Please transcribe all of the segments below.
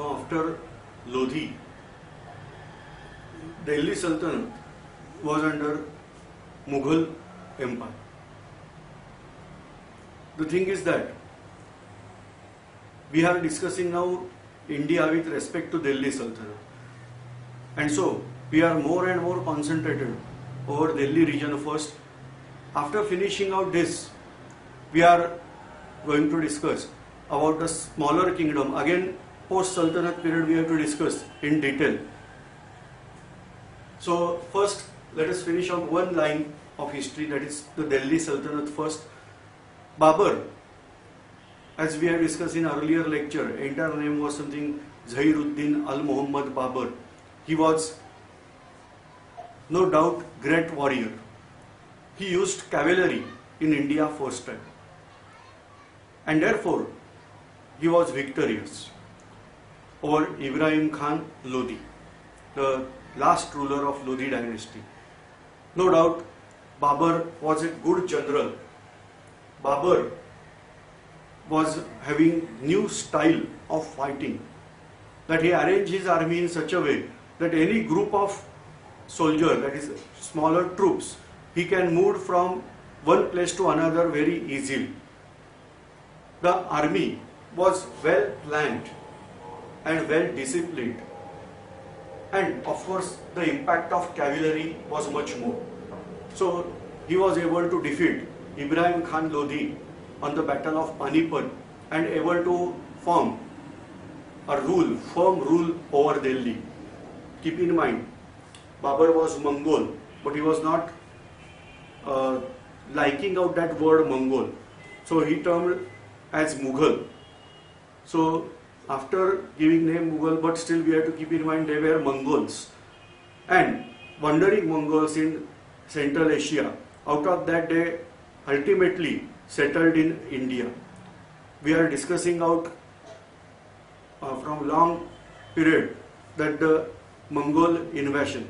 Now after Lodhi, Delhi Sultanate was under Mughal Empire. The thing is that we are discussing now India with respect to Delhi Sultanate, and so we are more and more concentrated over Delhi region first. After finishing out this, we are going to discuss about the smaller kingdom. Again, post Sultanate period we have to discuss in detail. So first let us finish out one line of history, that is the Delhi Sultanate first. Babur, as we have discussed in earlier lecture, entire name was something Zahiruddin al-Muhammad Babur. He was no doubt great warrior. He used cavalry in India first time, and therefore he was victorious over Ibrahim Khan Lodi, the last ruler of Lodi dynasty. No doubt Babur was a good general. Babur was having new style of fighting, that he arranged his army in such a way that any group of soldiers, that is smaller troops, he can move from one place to another very easily. The army was well planned and well disciplined, and of course the impact of cavalry was much more. So he was able to defeat Ibrahim Khan Lodi on the battle of Panipat and able to form a firm rule over Delhi. Keep in mind, Babur was Mongol, but he was not liking out that word Mongol, so he termed as Mughal. So after giving name Mughal, but still we have to keep in mind they were Mongols, and wandering Mongols in Central Asia. Out of that they ultimately settled in India. We are discussing out from long period that the Mongol invasion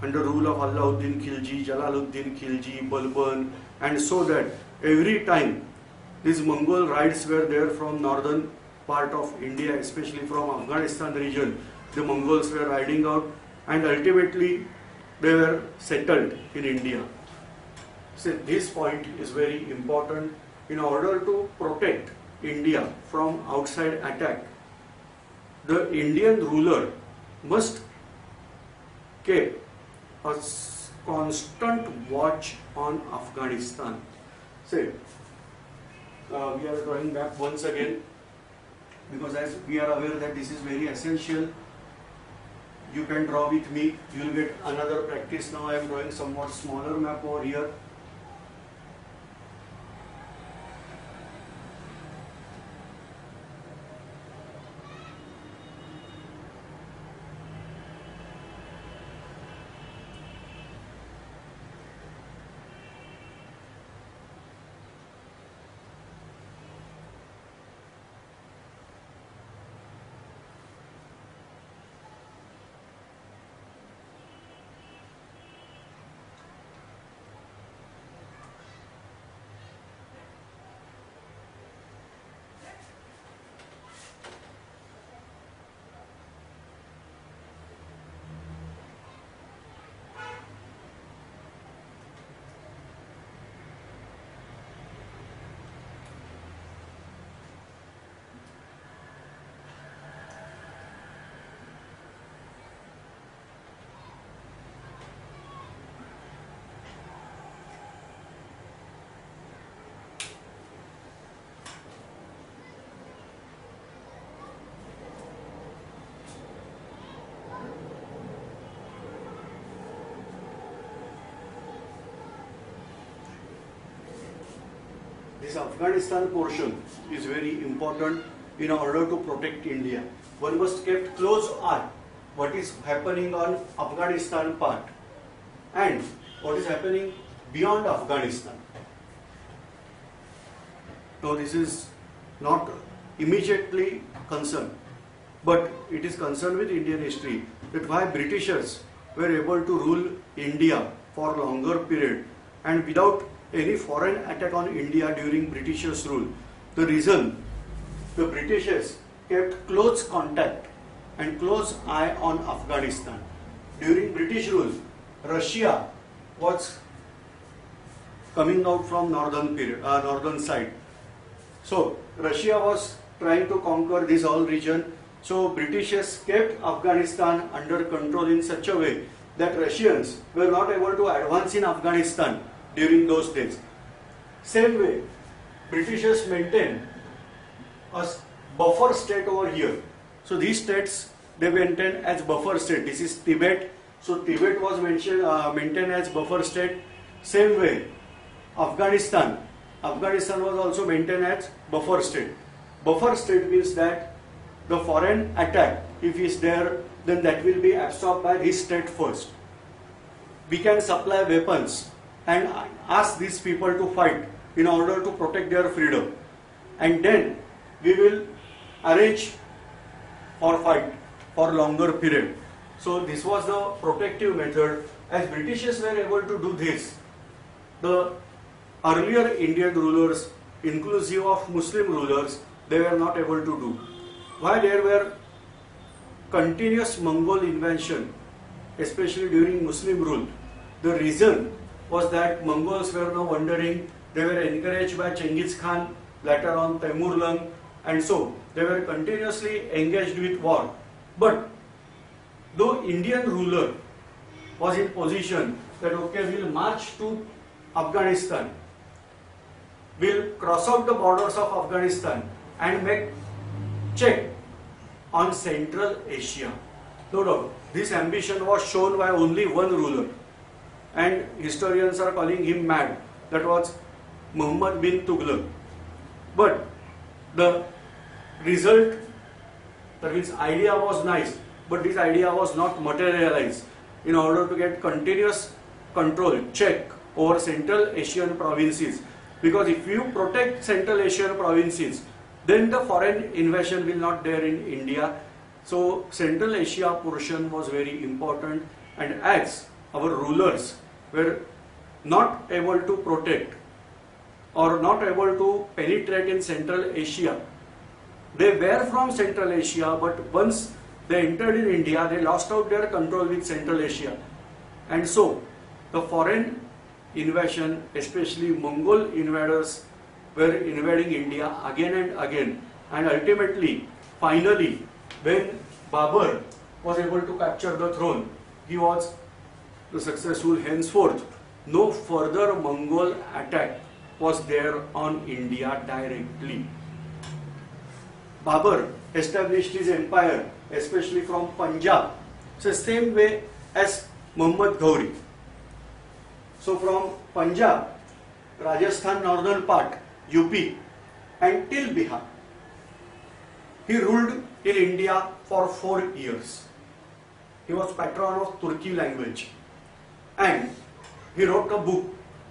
under rule of Alauddin Khilji, Jalaluddin Khilji, Balban, and so that every time these Mongol raids were there from northern part of India, especially from Afghanistan region, the Mongols were riding out and ultimately they were settled in India. So this point is very important. In order to protect India from outside attack, the Indian ruler must keep a constant watch on Afghanistan. Say, we are drawing back once again, because as we are aware that this is very essential. You can draw with me, you will get another practice. Now I am drawing somewhat smaller map over here. This Afghanistan portion is very important in order to protect India. One must keep close eye what is happening on Afghanistan part and what is happening beyond Afghanistan. Now this is not immediately concerned, but it is concerned with Indian history, that why Britishers were able to rule India for longer period and without any foreign attack on India during Britishers rule. The reason the Britishers kept close contact and close eye on Afghanistan. During British rule, Russia was coming out from northern side. So Russia was trying to conquer this whole region. So Britishers kept Afghanistan under control in such a way that Russians were not able to advance in Afghanistan during those days. Same way, Britishers maintained a buffer state over here. So these states they maintained as buffer state. This is Tibet. So Tibet was maintained as buffer state. Same way, Afghanistan was also maintained as buffer state. Buffer state means that the foreign attack, if is there, then that will be absorbed by this state first. We can supply weapons and ask these people to fight in order to protect their freedom. And then we will arrange for fight for longer period. So this was the protective method. As Britishers were able to do this, the earlier Indian rulers, inclusive of Muslim rulers, they were not able to do. Why? There were continuous Mongol invasion, especially during Muslim rule. The reason was that Mongols were now wandering, they were encouraged by Genghis Khan, later on Temurlang, and so they were continuously engaged with war. But though Indian ruler was in position that okay, we'll march to Afghanistan, we'll cross out the borders of Afghanistan and make check on Central Asia. No doubt, this ambition was shown by only one ruler, and historians are calling him mad. That was Muhammad bin Tughlaq. But the result, that means idea was nice, but this idea was not materialized. In order to get continuous control, check over Central Asian provinces, because if you protect Central Asian provinces, then the foreign invasion will not there in India. So Central Asia portion was very important, and as our rulers were not able to protect or not able to penetrate in Central Asia, they were from Central Asia, but once they entered in India, they lost out their control with Central Asia. And so the foreign invasion, especially Mongol invaders, were invading India again and again. And ultimately, finally, when Babur was able to capture the throne, he was the successful. Henceforth, no further Mongol attack was there on India directly. Babur established his empire, especially from Punjab, so same way as Muhammad Ghori. So from Punjab, Rajasthan northern part, UP, and till Bihar, he ruled in India for 4 years. He was patron of Turki language, and he wrote a book,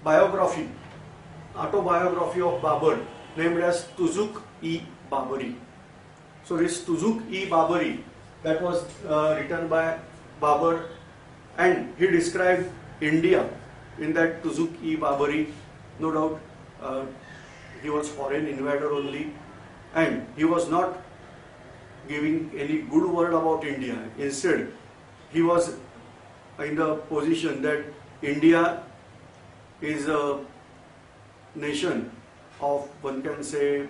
biography, autobiography of Babur, named as Tuzuk-i-Babari. So this Tuzuk-i-Babari, that was written by Babur, and he described India in that Tuzuk-i-Babari. No doubt he was foreign invader only, and he was not giving any good word about India. Instead, he was in the position that India is a nation of, one can say,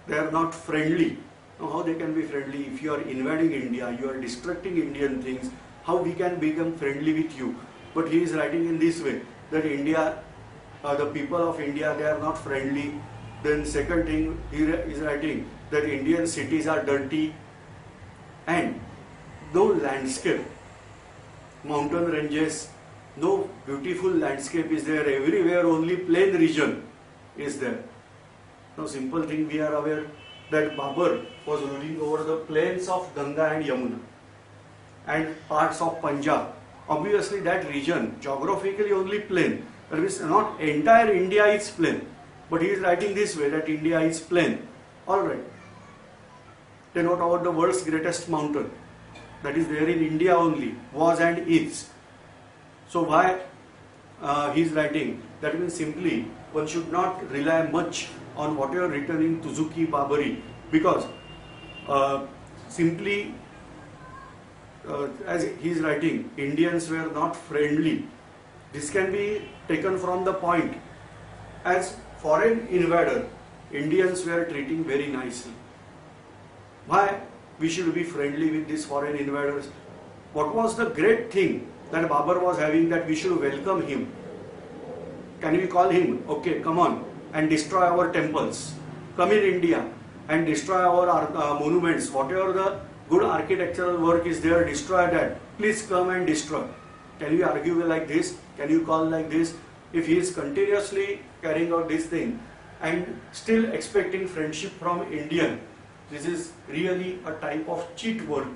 they are not friendly. Now, how they can be friendly? If you are invading India, you are destructing Indian things, how we can become friendly with you? But he is writing in this way, that India, the people of India, they are not friendly. Then second thing, he is writing that Indian cities are dirty, and no landscape, mountain ranges, no beautiful landscape is there. Everywhere only plain region is there. Now simple thing, we are aware that Babur was ruling over the plains of Ganga and Yamuna and parts of Punjab. Obviously that region geographically only plain. That means not entire India is plain. But he is writing this way, that India is plain. Alright. Then what about the world's greatest mountain? That is there in India only, was and is. So why he is writing? That means simply one should not rely much on whatever written in Tuzuk-i-Babari, because simply as he is writing, Indians were not friendly. This can be taken from the point as foreign invader, Indians were treating very nicely. Why we should be friendly with these foreign invaders? What was the great thing that Babur was having that we should welcome him? Can we call him, okay, come on and destroy our temples. Come in India and destroy our monuments. Whatever the good architectural work is there, destroy that. Please come and destroy. Can we argue like this? Can you call like this? If he is continuously carrying out this thing and still expecting friendship from Indian, this is really a type of cheat work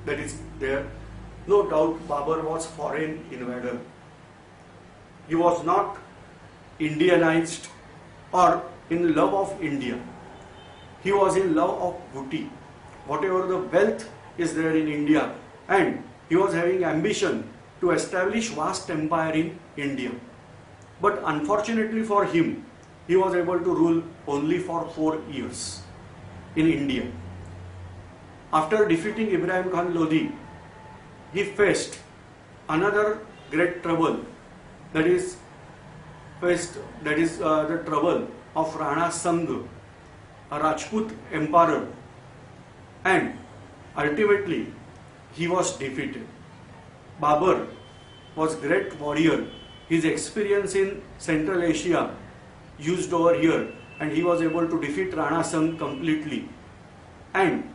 that is there. No doubt Babur was foreign invader. He was not Indianized or in love of India. He was in love of booty. Whatever the wealth is there in India, and he was having ambition to establish vast empire in India. But unfortunately for him, he was able to rule only for 4 years in India. After defeating Ibrahim Khan Lodi, he faced another great trouble, that is the trouble of Rana Sangh, a Rajput emperor, and ultimately he was defeated. Babur was great warrior. His experience in Central Asia used over here, and he was able to defeat Rana Sangh completely. And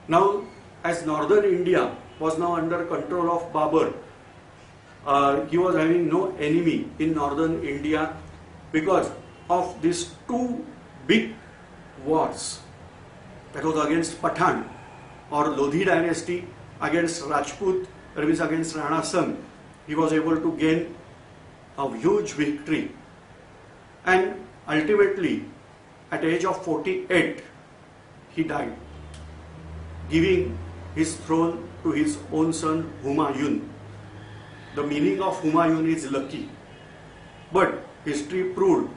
now, as northern India was now under control of Babur, he was having no enemy in northern India because of these 2 big wars. That was against Pathan or Lodhi dynasty, against Rajput, that means against Rana Sangh. He was able to gain a huge victory, and ultimately at the age of 48 he died, giving his throne to his own son Humayun. The meaning of Humayun is lucky, but history proved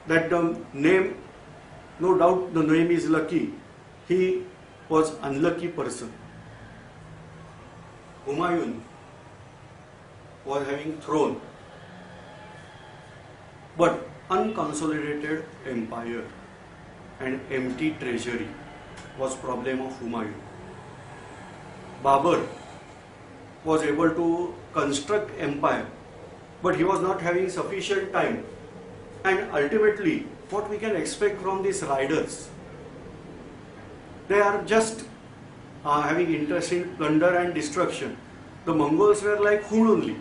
that the name, no doubt the name is lucky, he was unlucky person. Humayun was having throne, but unconsolidated empire and empty treasury was problem of Humayun. Babur was able to construct empire, but he was not having sufficient time, and ultimately what we can expect from these riders? They are just having interest in plunder and destruction. The Mongols were like Hun only,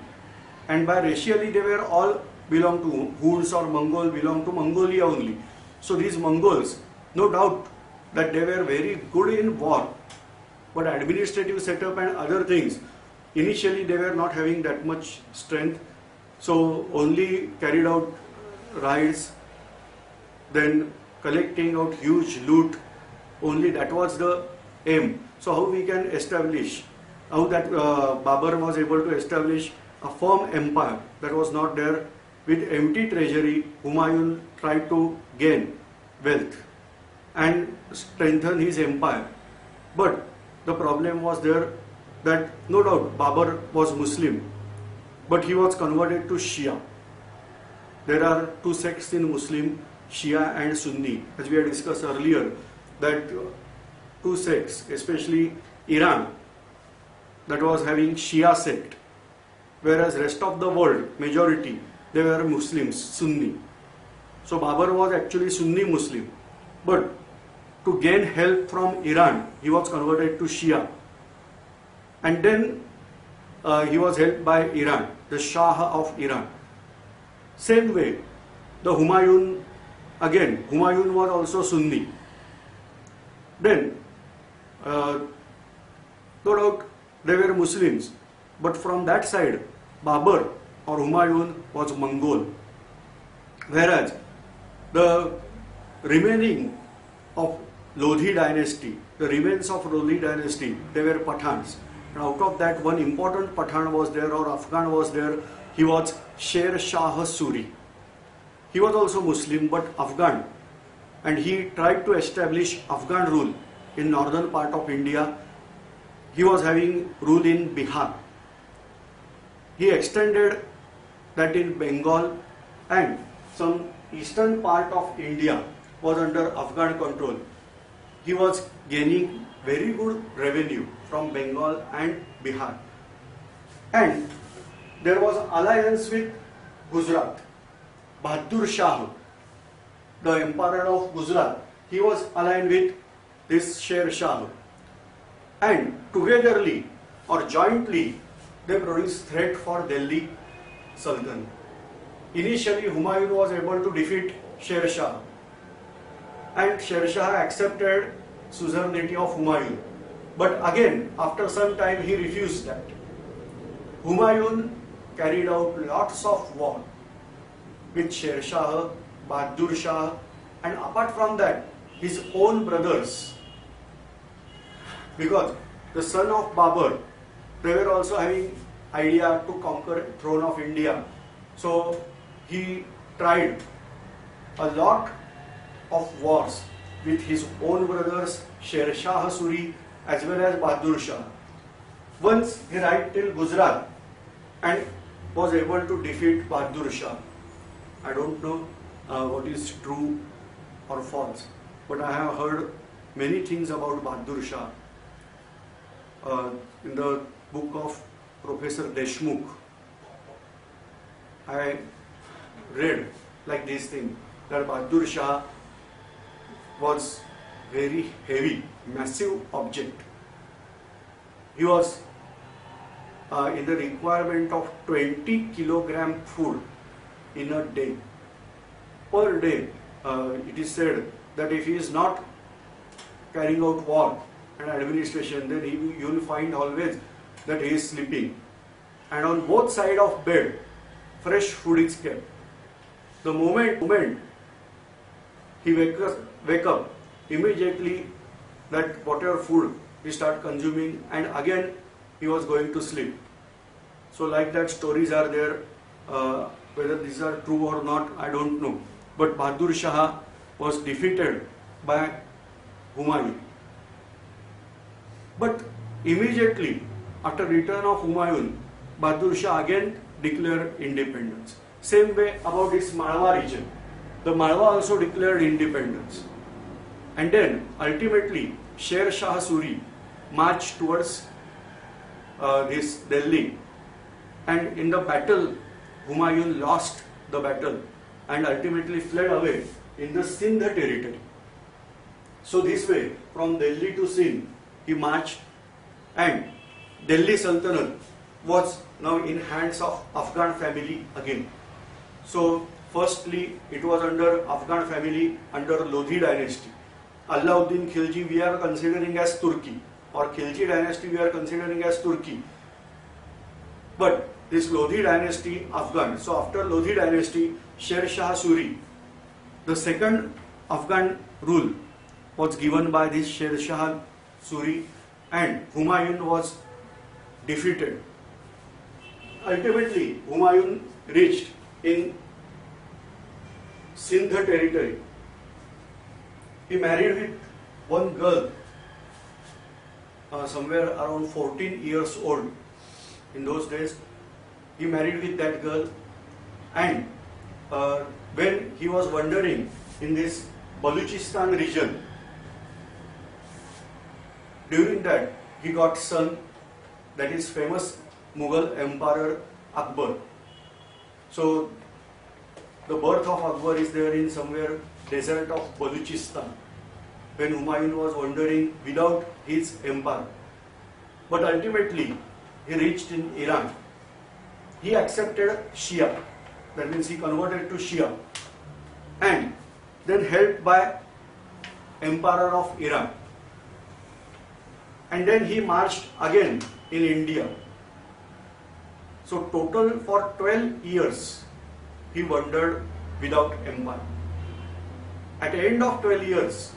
and by racially they were all belong to Huns, or Mongol belong to Mongolia only. So these Mongols, no doubt that they were very good in war, but administrative setup and other things, initially they were not having that much strength, so only carried out raids, then collecting out huge loot, only that was the aim. So how we can establish, how that Babur was able to establish a firm empire that was not there. With empty treasury, Humayun tried to gain wealth and strengthen his empire. But the problem was there that no doubt Babur was Muslim, but he was converted to Shia. There are 2 sects in Muslim, Shia and Sunni. As we had discussed earlier, that 2 sects, especially Iran, that was having Shia sect, whereas rest of the world, majority, they were Muslims, Sunni. So Babur was actually Sunni Muslim, but to gain help from Iran, he was converted to Shia. And then he was helped by Iran, the Shah of Iran. Same way, the Humayun, again, Humayun was also Sunni. Then, no doubt, they were Muslims, but from that side, Babur or Humayun was Mongol. Whereas, the remaining of Lodhi dynasty, the remains of Lodhi dynasty, they were Pathans. And out of that, one important Pathan was there, or Afghan was there. He was Sher Shah Suri. He was also Muslim, but Afghan. and he tried to establish Afghan rule in northern part of India. He was having rule in Bihar. He extended that in Bengal, and some eastern part of India was under Afghan control. He was gaining very good revenue from Bengal and Bihar. And there was alliance with Gujarat. Bahadur Shah, the emperor of Gujarat, he was aligned with this Sher Shah. And togetherly or jointly, they produced threat for Delhi Sultan. Initially, Humayun was able to defeat Sher Shah, and Sher Shah accepted suzerainty of Humayun. But again, after some time, he refused that. Humayun carried out lots of war with Sher Shah, Bahadur Shah, and apart from that, his own brothers. Because the son of Babur, they were also having idea to conquer throne of India. So he tried a lot of wars with his own brothers, Sher Shah Suri as well as Bahadur Shah. Once he arrived till Gujarat and was able to defeat Bahadur Shah. I don't know what is true or false, but I have heard many things about Bahadur Shah. In the book of Professor Deshmukh, I read like this thing, that Bahadur Shah was very heavy, massive object. He was in the requirement of 20 kilogram food in a day. Per day, it is said that if he is not carrying out war and administration, then you will find always that he is sleeping. And on both sides of bed, fresh food is kept. The moment he wake up, immediately that whatever food he start consuming, and again he was going to sleep. So like that stories are there. Whether these are true or not, I don't know. But Bahadur Shah was defeated by Humayun. But immediately after return of Humayun, Bahadur Shah again declared independence. Same way about this Malwa region. The Malwa also declared independence. And then ultimately Sher Shah Suri marched towards this Delhi, and in the battle Humayun lost the battle and ultimately fled away in the Sindh territory. So this way from Delhi to Sindh he marched, and Delhi Sultanate was now in hands of Afghan family again. So firstly it was under Afghan family under Lodhi dynasty. Alauddin Khilji we are considering as Turkey, or Khilji dynasty we are considering as Turkey. But this Lodhi dynasty Afghan. So after Lodhi dynasty, Sher Shah Suri, the second Afghan rule was given by this Sher Shah Suri, and Humayun was defeated. Ultimately, Humayun reached in Sindh territory. He married with one girl, somewhere around 14 years old. In those days, he married with that girl, and when he was wandering in this Baluchistan region, during that he got son, that is famous Mughal Emperor Akbar. So the birth of Akbar is there in somewhere desert of Baluchistan, when Humayun was wandering without his empire. But ultimately he reached in Iran. He accepted Shia, that means he converted to Shia, and then helped by Emperor of Iran. And then he marched again in India. So total for 12 years he wandered without empire. At the end of 12 years,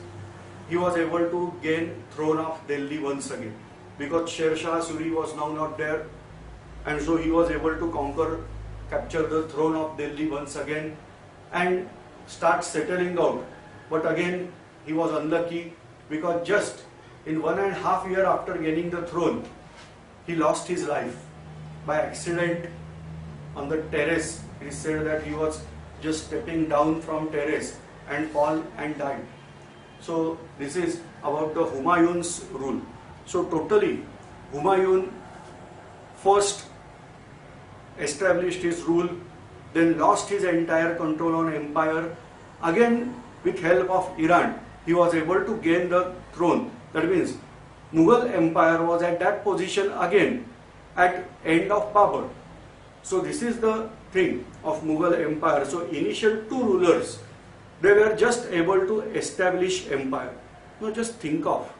he was able to gain throne of Delhi once again, because Sher Shah Suri was now not there, and so he was able to capture the throne of Delhi once again, and start settling out but again he was unlucky because just in 1.5 years after gaining the throne, he lost his life by accident on the terrace. It is said that he was just stepping down from terrace and fall and died. So this is about the Humayun's rule. So totally Humayun first established his rule, then lost his entire control on empire. Again with help of Iran, he was able to gain the throne. That means Mughal empire was at that position again at end of Babur. So this is the thing of Mughal empire. So initial two rulers, they were just able to establish empire. Now just think of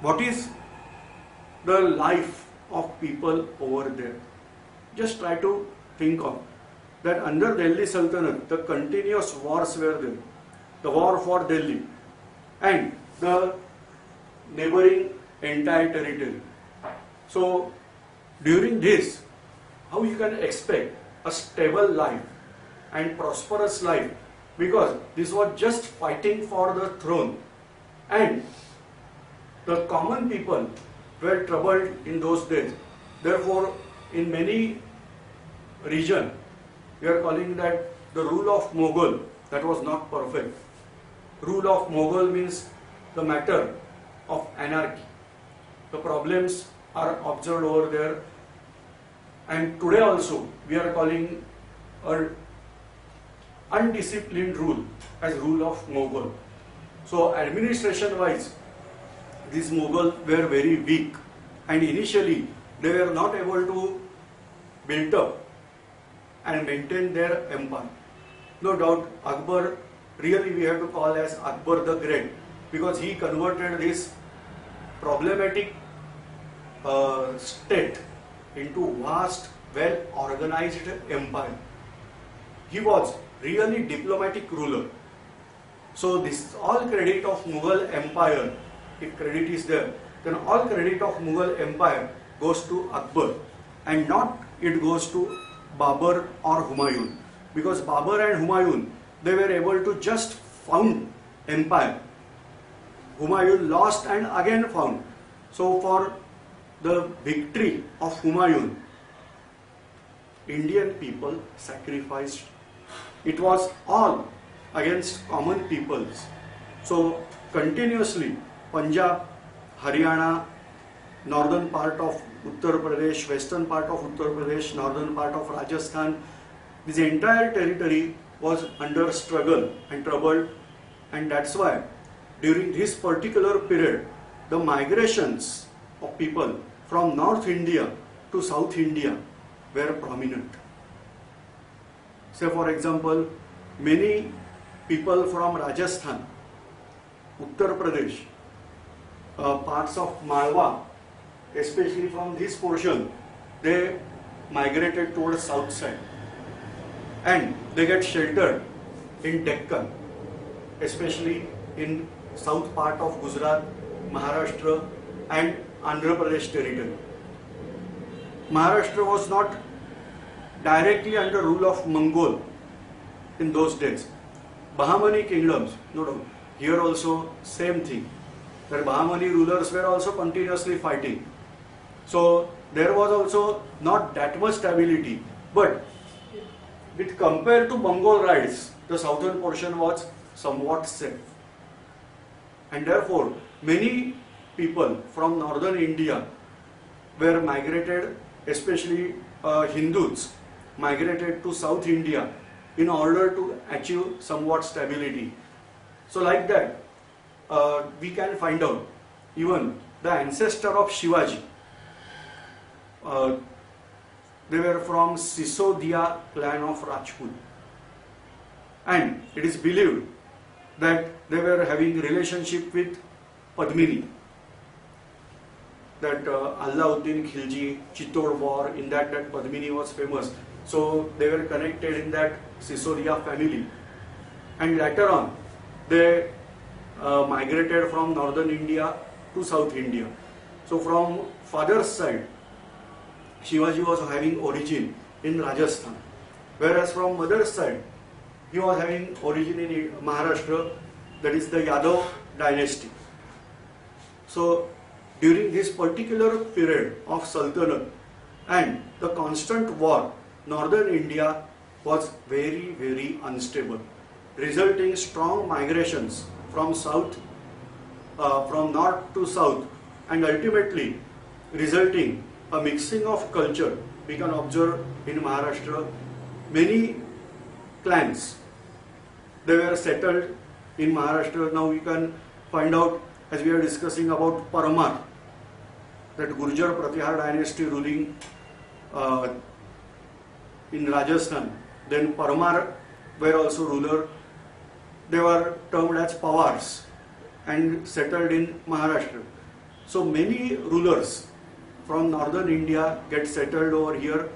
what is the life of people over there. Just try to think of that under Delhi Sultanate, the continuous wars were there. The war for Delhi and the neighboring entire territory. So during this, how you can expect a stable life and prosperous life, because this was just fighting for the throne, and the common people were troubled in those days. Therefore, in many regions, we are calling that the rule of Mughal, that was not perfect. Rule of Mughal means the matter of anarchy. The problems are observed over there, and today also we are calling a undisciplined rule as rule of Mughal. So administration wise, these Mughal were very weak, and initially they were not able to build up and maintain their empire. No doubt Akbar, really we have to call as Akbar the Great, because he converted this problematic state into vast, well organized empire. He was really diplomatic ruler. So this all credit of Mughal empire, if credit is there, then all credit of Mughal empire goes to Akbar, and not it goes to Babur or Humayun, because Babur and Humayun, they were able to just found empire. Humayun lost and again found. So for the victory of Humayun, Indian people sacrificed. It was all against common peoples. So continuously Punjab, Haryana, northern part of Uttar Pradesh, western part of Uttar Pradesh, northern part of Rajasthan, this entire territory was under struggle and trouble, and that's why during this particular period the migrations of people from North India to South India were prominent. Say for example, many people from Rajasthan, Uttar Pradesh, parts of Malwa, especially from this portion, they migrated towards south side, and they get sheltered in Deccan, especially in south part of Gujarat, Maharashtra and Andhra Pradesh territory. Maharashtra was not directly under rule of Mongol in those days. Bahmani kingdoms, no doubt, here also same thing. The Bahmani rulers were also continuously fighting. So there was also not that much stability, but with compared to Mongol rights, the southern portion was somewhat safe. And therefore, many people from northern India were migrated, especially Hindus, migrated to South India in order to achieve somewhat stability. So like that, we can find out even the ancestor of Shivaji. They were from Sisodia clan of Rajput, and it is believed that they were having relationship with Padmini, that Alauddin Khilji, Chittor war, in that Padmini was famous. So they were connected in that Sisodia family, and later on they migrated from northern India to South India. So from father's side, Shivaji was having origin in Rajasthan, whereas from mother's side, he was having origin in Maharashtra, that is the Yadav dynasty. So during this particular period of Sultanate and the constant war, northern India was very, very unstable, resulting strong migrations from south, from north to south, and ultimately resulting a mixing of culture. We can observe in Maharashtra many clans, they were settled in Maharashtra. Now we can find out, as we are discussing about Parmar, that Gurjar Pratihar dynasty ruling in Rajasthan. Then Parmar were also ruler. They were termed as Pawars and settled in Maharashtra. So many rulers from northern India get settled over here,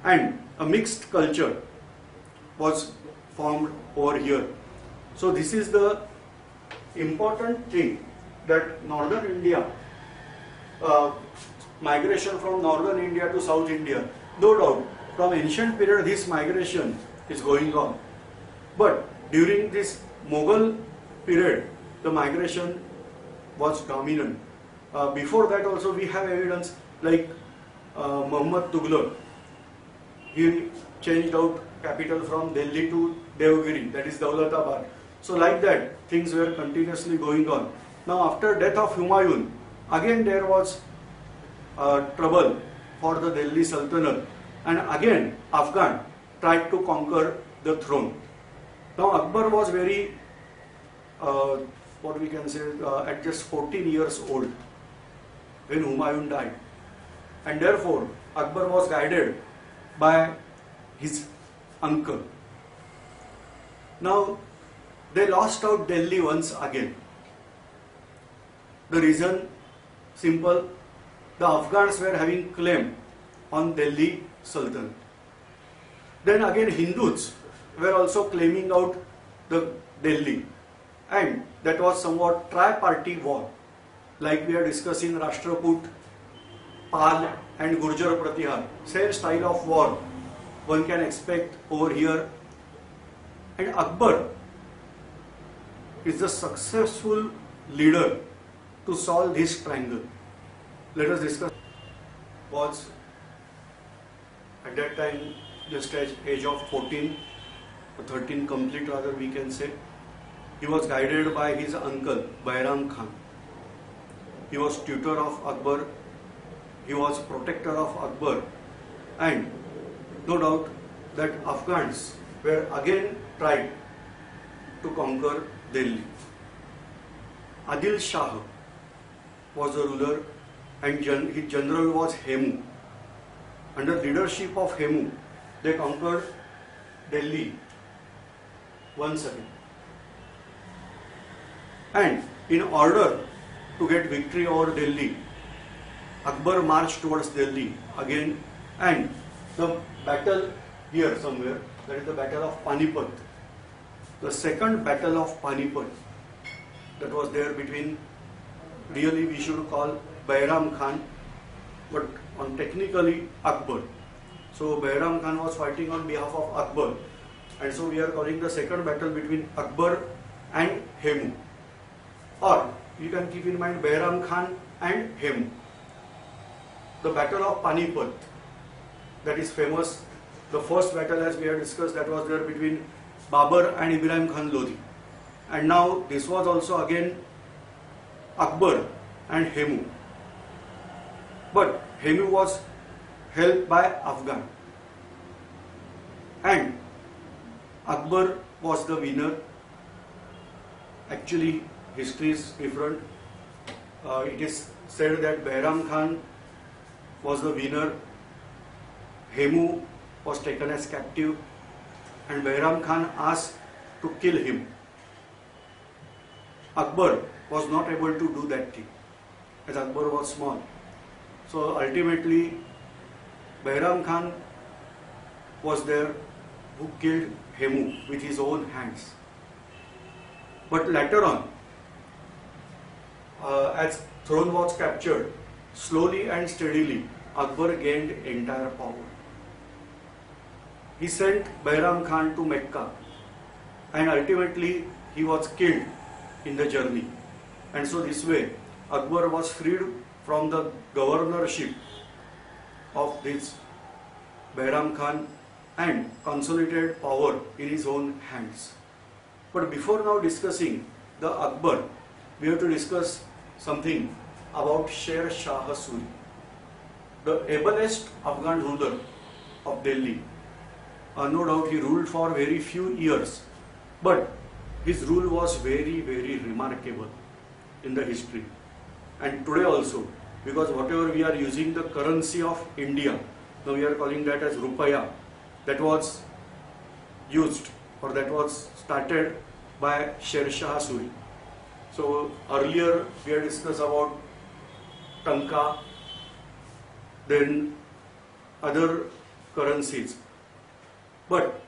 and a mixed culture was formed over here. So this is the important thing, that northern India, migration from northern India to South India, no doubt from ancient period this migration is going on. But during this Mughal period, the migration was dominant. Before that also we have evidence like Muhammad Tughlaq. He changed out capital from Delhi to Devgiri, that is Daulatabad. So like that, things were continuously going on. Now after death of Humayun, again there was trouble for the Delhi Sultanate, and again Afghan tried to conquer the throne. Now Akbar was very, what we can say, at just 14 years old when Humayun died, and therefore Akbar was guided by his uncle. Now they lost out Delhi once again. The reason simple, the Afghans were having claim on Delhi Sultanate. Then again Hindus were also claiming out the Delhi, and that was somewhat tri-party war, like we are discussing Rashtraput, Pal and Gurjar Pratihar. Same style of war one can expect over here. And Akbar is the successful leader to solve this triangle. Let us discuss. Was at that time just at age of 14 or 13 complete, rather we can say. He was guided by his uncle Bairam Khan. He was tutor of Akbar, he was protector of Akbar, and no doubt that Afghans were again tried to conquer Delhi. Adil Shah was a ruler, and his general was Hemu. Under leadership of Hemu, they conquered Delhi once again. And in order to get victory over Delhi, Akbar marched towards Delhi again, and the battle here somewhere, that is the battle of Panipat. The second battle of Panipat, that was there between, really we should call Bairam Khan, but on technically Akbar. So Bairam Khan was fighting on behalf of Akbar, and so we are calling the second battle between Akbar and Hemu. Or you can keep in mind Bairam Khan and Hemu. The battle of Panipat, that is famous. The first battle, as we have discussed, that was there between Babur and Ibrahim Khan Lodi. And now this was also again Akbar and Hemu. But Hemu was helped by Afghan, and Akbar was the winner. Actually, history is different. It is said that Bairam Khan was the winner, Hemu was taken as captive, and Bairam Khan asked to kill him. Akbar was not able to do that thing, as Akbar was small. So ultimately, Bairam Khan was there who killed Hemu with his own hands. But later on, as throne was captured, slowly and steadily, Akbar gained entire power. He sent Bairam Khan to Mecca and ultimately he was killed in the journey. And so this way Akbar was freed from the governorship of this Behram Khan and consolidated power in his own hands. But before now discussing the Akbar, we have to discuss something about Sher Shah Suri, the ablest Afghan ruler of Delhi. No doubt he ruled for very few years, but his rule was very, very remarkable in the history. And today also, because whatever we are using the currency of India, now we are calling that as Rupaya, that was used or that was started by Sher Shah Suri. So earlier we had discussed about Tanka, then other currencies. But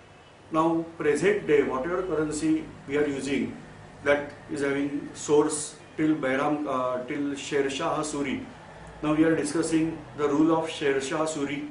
now present day, whatever currency we are using, that is having source till till Sher Shah Suri. Now we are discussing the rule of Sher Shah Suri.